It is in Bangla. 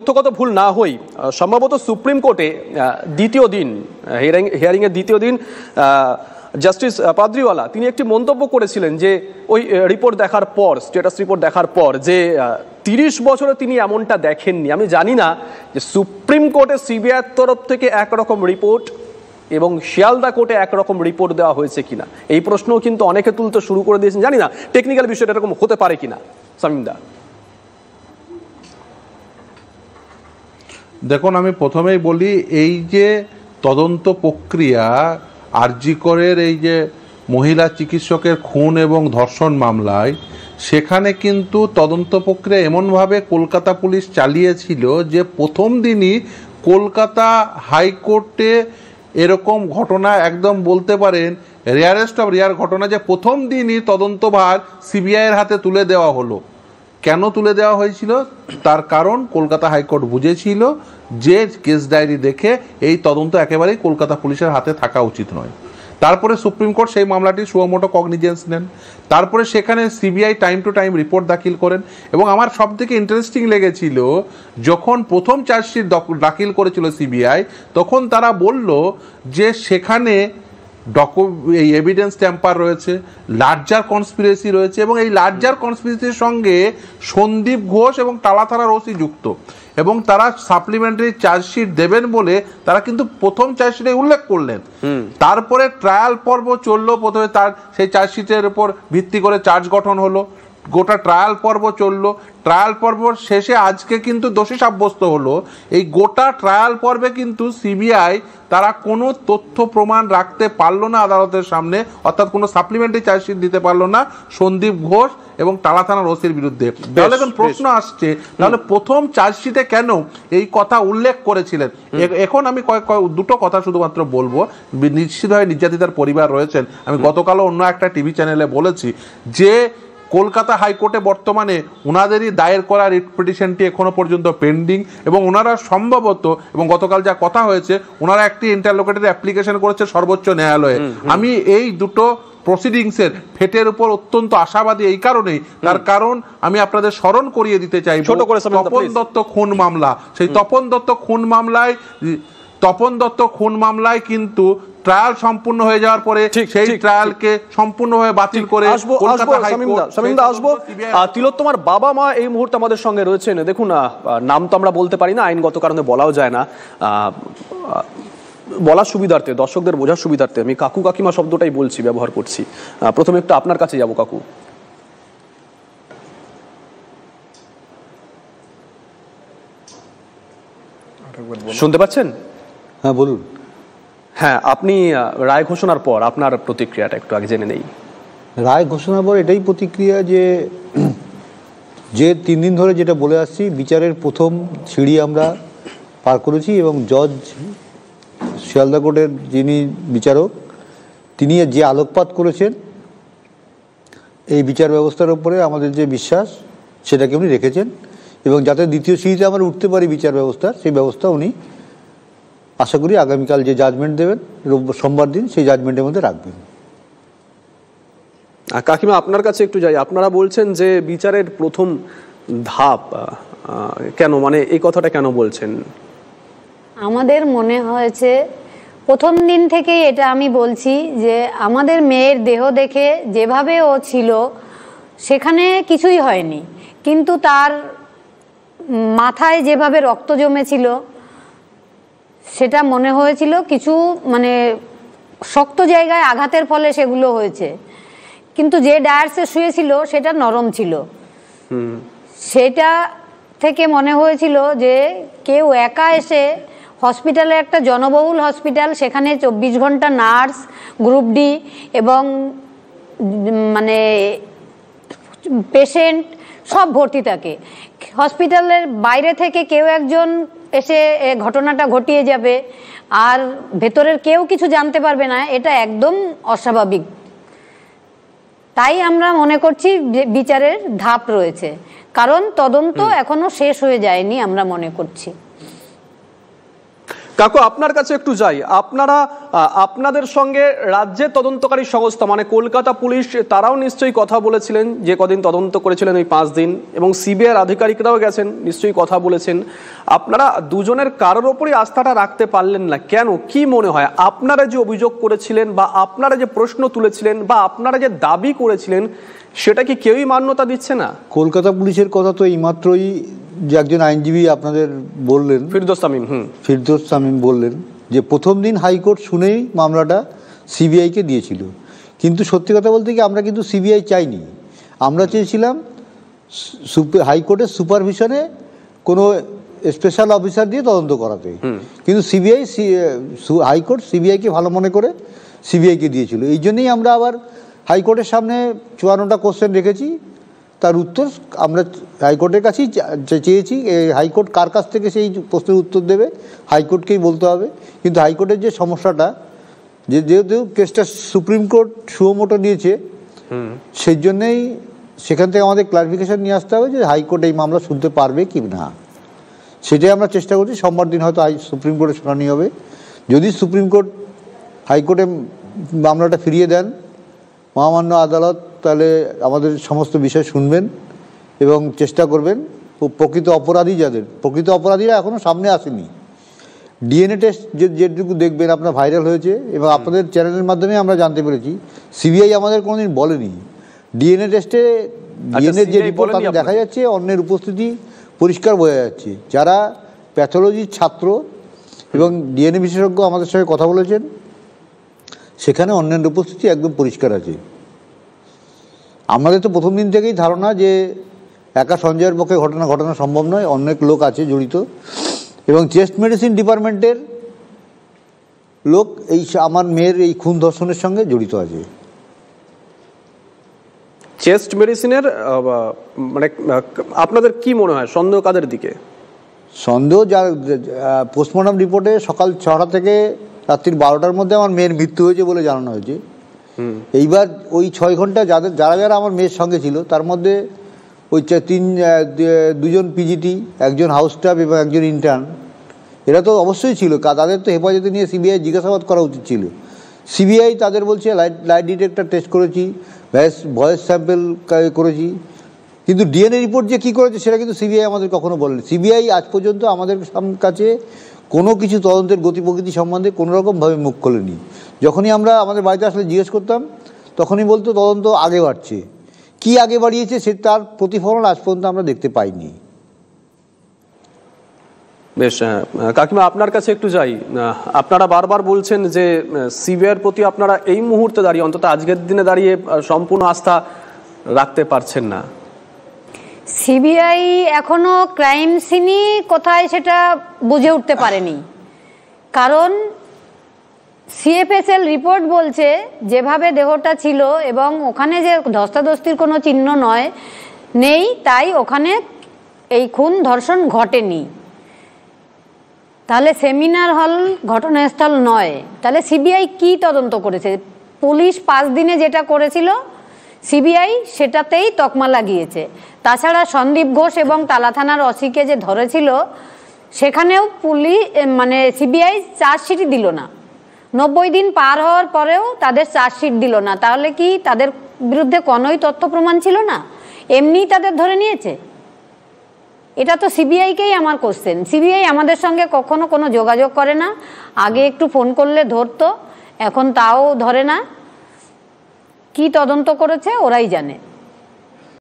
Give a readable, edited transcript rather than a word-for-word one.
তথ্যগত ভুল না হই, সম্ভবত সুপ্রিম কোর্টে দ্বিতীয় দিন হিয়ারিংয়ের দ্বিতীয় দিন জাস্টিস পাদ্রিওয়ালা তিনি একটি মন্তব্য করেছিলেন যে ওই রিপোর্ট দেখার পর, স্ট্যাটাস রিপোর্ট দেখার পর, যে 30 বছরে তিনি এমনটা দেখেননি। আমি জানি না যে সুপ্রিম কোর্টে সিবিআইয়ের তরফ থেকে একরকম রিপোর্ট এবং শিয়ালদা কোর্টে একরকম রিপোর্ট দেওয়া হয়েছে কিনা, এই প্রশ্নও কিন্তু অনেকে তুলতে শুরু করে দিয়েছেন। জানি না টেকনিক্যাল বিষয়টা এরকম হতে পারে কিনা। শামীমদা, দেখুন, আমি প্রথমেই বলি, এই যে তদন্ত প্রক্রিয়া আরজি করের এই যে মহিলা চিকিৎসকের খুন এবং ধর্ষণ মামলায়, সেখানে কিন্তু তদন্ত প্রক্রিয়া এমনভাবে কলকাতা পুলিশ চালিয়েছিল যে প্রথম দিনই কলকাতা হাইকোর্টে এরকম ঘটনা একদম বলতে পারেন রেয়ারেস্ট অফ রেয়ার ঘটনা, যে প্রথম দিনই তদন্তভার সিবিআইয়ের হাতে তুলে দেওয়া হলো। কেন তুলে দেওয়া হয়েছিল? তার কারণ কলকাতা হাইকোর্ট বুঝেছিল যে কেস ডায়েরি দেখে এই তদন্ত একেবারেই কলকাতা পুলিশের হাতে থাকা উচিত নয়। তারপরে সুপ্রিম কোর্ট সেই মামলাটি সুমোটো কগনিজেন্স নেন। তারপরে সেখানে CBI time to time report দাখিল করেন। এবং আমার সব থেকে ইন্টারেস্টিং লেগেছিল, যখন প্রথম চার্জশিট দাখিল করেছিল সিবিআই, তখন তারা বলল যে সেখানে এই এভিডেন্স ট্যাম্পার রয়েছে, লার্জার কনস্পিরেসি রয়েছে, এবং এই লার্জার কনস্পিরেসির সঙ্গে সন্দীপ ঘোষ এবং টালা থানার ওসি যুক্ত, এবং তারা সাপ্লিমেন্টারি চার্জশিট দেবেন বলে তারা কিন্তু প্রথম চার্জশিটে উল্লেখ করলেন। তারপরে ট্রায়াল পর্ব চললো, প্রথমে তার সেই চার্জশিটের উপর ভিত্তি করে চার্জ গঠন হলো, গোটা ট্রায়াল পর্ব চললো। ট্রায়াল পর্ব শেষে আজকে কিন্তু দোষী সাব্যস্ত হলো। এই গোটা ট্রায়াল পর্বে কিন্তু সিবিআই তারা কোনো তথ্য প্রমাণ রাখতে পারলো না আদালতের সামনে, অর্থাৎ কোনো সাপ্লিমেন্টারি চার্জশিট দিতে পারলো না সন্দীপ ঘোষ এবং টালা থানার ওসির বিরুদ্ধে। তাহলে এখন প্রশ্ন আসছে, তাহলে প্রথম চার্জশিটে কেন এই কথা উল্লেখ করেছিলেন? এখন আমি দুটো কথা শুধুমাত্র বলবো। নিশ্চিতভাবে নির্যাতিতার পরিবার রয়েছেন। আমি গতকালও অন্য একটা টিভি চ্যানেলে বলেছি যে কলকাতা হাইকোর্টে বর্তমানে ওনাদেরই দায়ের করা রিট পিটিশনটি এখনো পর্যন্ত পেন্ডিং, এবং ওনারা সম্ভবত, এবং গতকাল যা কথা হয়েছে, ওনারা একটি ইন্টারলোকেটরি অ্যাপ্লিকেশন করেছে সর্বোচ্চ ন্যায়ালয়ে। আমি এই দুটো প্রসিডিংসের ফেটের উপর অত্যন্ত আশাবাদী এই কারণেই, তার কারণ আমি আপনাদের স্মরণ করিয়ে দিতে চাই তপন দত্ত খুন মামলা। সেই তপন দত্ত খুন মামলায় কিন্তু ট্রায়াল সম্পূর্ণ হয়ে যাওয়ার পরে সেই ট্রায়ালকে সম্পূর্ণভাবে বাতিল করে তিলোত্তমার বাবা মা এই মুহূর্তে আমাদের সঙ্গে রয়েছেন। দেখুন, নাম তো আমরা বলতে পারি না, আইনগত কারণে বলাও যায় না, বলার সুবিধার্থে, দর্শকদের বোঝার সুবিধার্থে আমি কাকু কাকিমা শব্দটাই বলছি, ব্যবহার করছি। প্রথমে একটু আপনার কাছে যাবো। কাকু, শুনতে পাচ্ছেন? হ্যাঁ, বলুন। হ্যাঁ, আপনি রায় ঘোষণার পর আপনার প্রতিক্রিয়াটা একটু আগে জেনে নেই। রায় ঘোষণার পর এটাই প্রতিক্রিয়া যে 3 দিন ধরে যেটা বলে আসছি, বিচারের প্রথম সিঁড়ি আমরা পার করেছি, এবং জজ শিয়ালদা কোর্টের যিনি বিচারক, তিনি যে আলোকপাত করেছেন এই বিচার ব্যবস্থার উপরে আমাদের যে বিশ্বাস, সেটাকে উনি রেখেছেন, এবং যাতে দ্বিতীয় সিঁড়িতে আমরা উঠতে পারি বিচার ব্যবস্থার, সেই ব্যবস্থা উনি আশা করি আগামীকাল যে জাজমেন্ট দেবেন সোমবার দিন, সেই জাজমেন্টের মধ্যে রাখবেন। কাকিমা, আপনার কাছে একটু যাই। আপনারা বলছেন যে বিচারের প্রথম ধাপ, কেন, মানে এই কথাটা কেন বলছেন? আমাদের মনে হয়েছে প্রথম দিন থেকেই, এটা আমি বলছি, যে আমাদের মেয়ের দেহ দেখে যেভাবে ও ছিল সেখানে কিছুই হয়নি, কিন্তু তার মাথায় যেভাবে রক্ত জমেছিল সেটা মনে হয়েছিল কিছু মানে শক্ত জায়গায় আঘাতের ফলে সেগুলো হয়েছে, কিন্তু যে ডায়ার্সে শুয়েছিল সেটা নরম ছিল। সেটা থেকে মনে হয়েছিল যে কেউ একা এসে হসপিটালে, একটা জনবহুল হসপিটাল, সেখানে 24 ঘন্টা নার্স, গ্রুপ ডি এবং মানে পেশেন্ট সব ভর্তি থাকে। হসপিটালের বাইরে থেকে কেউ একজন এসে ঘটনাটা ঘটিয়ে যাবে আর ভেতরের কেউ কিছু জানতে পারবে না, এটা একদম অস্বাভাবিক। তাই আমরা মনে করছি বিচারের ধাপ রয়েছে, কারণ তদন্ত এখনো শেষ হয়ে যায়নি আমরা মনে করছি। কাকু আপনার কাছে একটু যাই, আপনারা আপনাদের সঙ্গে রাজ্যের তদন্তকারী সংস্থা মানে কলকাতা পুলিশ তারাও নিশ্চয়ই কথা বলেছিলেন যে কদিন তদন্ত করেছিলেন ওই 5 দিন, এবং সিবিআইয়ের আধিকারিকরাও গেছেন নিশ্চয়ই কথা বলেছেন। আপনারা দুজনের কারোর ওপরই আস্থাটা রাখতে পারলেন না কেন? কি মনে হয় আপনারা যে অভিযোগ করেছিলেন বা আপনারা যে প্রশ্ন তুলেছিলেন বা আপনারা যে দাবি করেছিলেন সেটা কি কেউই মান্যতা দিচ্ছে না? কলকাতা পুলিশের কথা তো এইমাত্রই যে একজন আইনজীবী আপনাদের বললেন, ফিরদৌস তামিম বললেন যে প্রথম দিন হাইকোর্ট শুনেই মামলাটা সিবিআইকে দিয়েছিল। কিন্তু সত্যি কথা বলতে কি আমরা কিন্তু সিবিআই চাইনি, আমরা চেয়েছিলাম হাইকোর্টের সুপারভিশনে কোনো স্পেশাল অফিসার দিয়ে তদন্ত করাতে। কিন্তু হাইকোর্ট সিবিআইকে ভালো মনে করে সিবিআইকে দিয়েছিল। এই জন্যই আমরা আবার হাইকোর্টের সামনে 54টা কোশ্চেন রেখেছি, তার উত্তর আমরা হাইকোর্টের কাছেই চেয়েছি। হাইকোর্ট কার কাছ থেকে সেই প্রশ্নের উত্তর দেবে হাইকোর্টকেই বলতে হবে। কিন্তু হাইকোর্টের যে সমস্যাটা, যেহেতু কেসটা সুপ্রিম কোর্ট সুমোটো নিয়েছে, সেই জন্যেই সেখান থেকে আমাদের ক্লারিফিকেশন নিয়ে আসতে হবে যে হাইকোর্ট এই মামলা শুনতে পারবে কি না। সেটাই আমরা চেষ্টা করছি। সোমবার দিন হয়তো সুপ্রিম কোর্টে শুনানি হবে। যদি সুপ্রিম কোর্ট হাইকোর্টে মামলাটা ফিরিয়ে দেন, মহামান্য আদালত তাহলে আমাদের সমস্ত বিষয় শুনবেন এবং চেষ্টা করবেন প্রকৃত অপরাধীরা এখনও সামনে আসেনি। ডিএনএ টেস্ট যেটুকু দেখবেন আপনার ভাইরাল হয়েছে এবং আপনাদের চ্যানেলের মাধ্যমে আমরা জানতে পেরেছি, সিবিআই আমাদের কোনোদিন বলেনি। ডিএনএ টেস্টে ডিএনএর যে রিপোর্ট দেখা যাচ্ছে অন্যের উপস্থিতি পরিষ্কার বোঝা যাচ্ছে। যারা প্যাথোলজির ছাত্র এবং ডিএনএ বিশেষজ্ঞ আমাদের সঙ্গে কথা বলেছেন, সেখানে অন্যের উপস্থিতি একদম পরিষ্কার আছে। আমাদের তো প্রথম দিন থেকেই ধারণা যে একা সঞ্জয়ের পক্ষে ঘটনা সম্ভব নয়, অনেক লোক আছে জড়িত এবং চেস্ট মেডিসিন ডিপার্টমেন্টের লোক এই আমার মেয়ের এই খুন ধর্ষণের সঙ্গে জড়িত আছে। চেস্ট মেডিসিনের মানে আপনাদের কি মনে হয় সন্দেহ কাদের দিকে? সন্দেহ পোস্টমর্টম রিপোর্টে সকাল 6টা থেকে রাত্রির 12টার মধ্যে আমার মেয়ের মৃত্যু হয়েছে বলে জানানো হয়েছে। এইবার ওই 6 ঘন্টা যারা আমার মেয়ের সঙ্গে ছিল তার মধ্যে ওই 2জন পিজিটি, একজন হাউস স্টাফ এবং একজন ইন্টার্ন, এরা তো অবশ্যই ছিল। তাদের তো হেফাজতে নিয়ে সিবিআই জিজ্ঞাসাবাদ করা উচিত ছিল। সিবিআই তাদের বলছে লাইট ডিটেক্টর টেস্ট করেছি, ভয়েস স্যাম্পেল করেছি, কিন্তু ডিএনএ রিপোর্ট যে কী করেছে সেটা কিন্তু সিবিআই আমাদের কখনো বলেনি। সিবিআই আজ পর্যন্ত আমাদের কাছে কোনো কিছু তদন্তের গতি প্রকৃতি সম্বন্ধে কোনোরকমভাবে মুখ খোলেনি। যখনই আমরা আমাদের বাড়িতে আসলে জিজ্ঞেস করতাম তখনই বলতো তদন্ত আগে বাড়ছে। কি আগে বাড়িয়েছে সে তার প্রতিফলন আজ পর্যন্ত আমরা দেখতে পাইনি। বেশ, কাকিমা আপনার কাছে একটু যাই। আপনারা বারবার বলছেন যে সিবিআইয়ের প্রতি আপনারা এই মুহূর্তে দাঁড়িয়ে, অন্তত আজকের দিনে দাঁড়িয়ে সম্পূর্ণ আস্থা রাখতে পারছেন না। সিবিআই এখনো ক্রাইম সিনই কোথায় সেটা বুঝে উঠতে পারেনি। কারণ সিএফএসএল রিপোর্ট বলছে যেভাবে দেহটা ছিল এবং ওখানে যে ধস্তাধস্তির কোনো চিহ্ন নেই, তাই ওখানে এই খুন ধর্ষণ ঘটেনি। তাহলে সেমিনার হল ঘটনাস্থল নয়। তাহলে সিবিআই কি তদন্ত করেছে? পুলিশ 5 দিনে যেটা করেছিল সিবিআই সেটাতেই তকমা লাগিয়েছে। তাছাড়া সন্দীপ ঘোষ এবং তালা থানার অসিকে যে ধরেছিল সেখানেও সিবিআই চার্জশিটই দিল না। 90 দিন পার হওয়ার পরেও তাদের চার্জশিট দিল না। তাহলে কি তাদের বিরুদ্ধে কোনোই তথ্য প্রমাণ ছিল না? এমনিই তাদের ধরে নিয়েছে? এটা তো সিবিআইকেই আমার কোশ্চেন। সিবিআই আমাদের সঙ্গে কখনো কোনো যোগাযোগ করে না। আগে একটু ফোন করলে ধরতো, এখন তাও ধরে না। কি তদন্ত করেছে ওরাই জানে।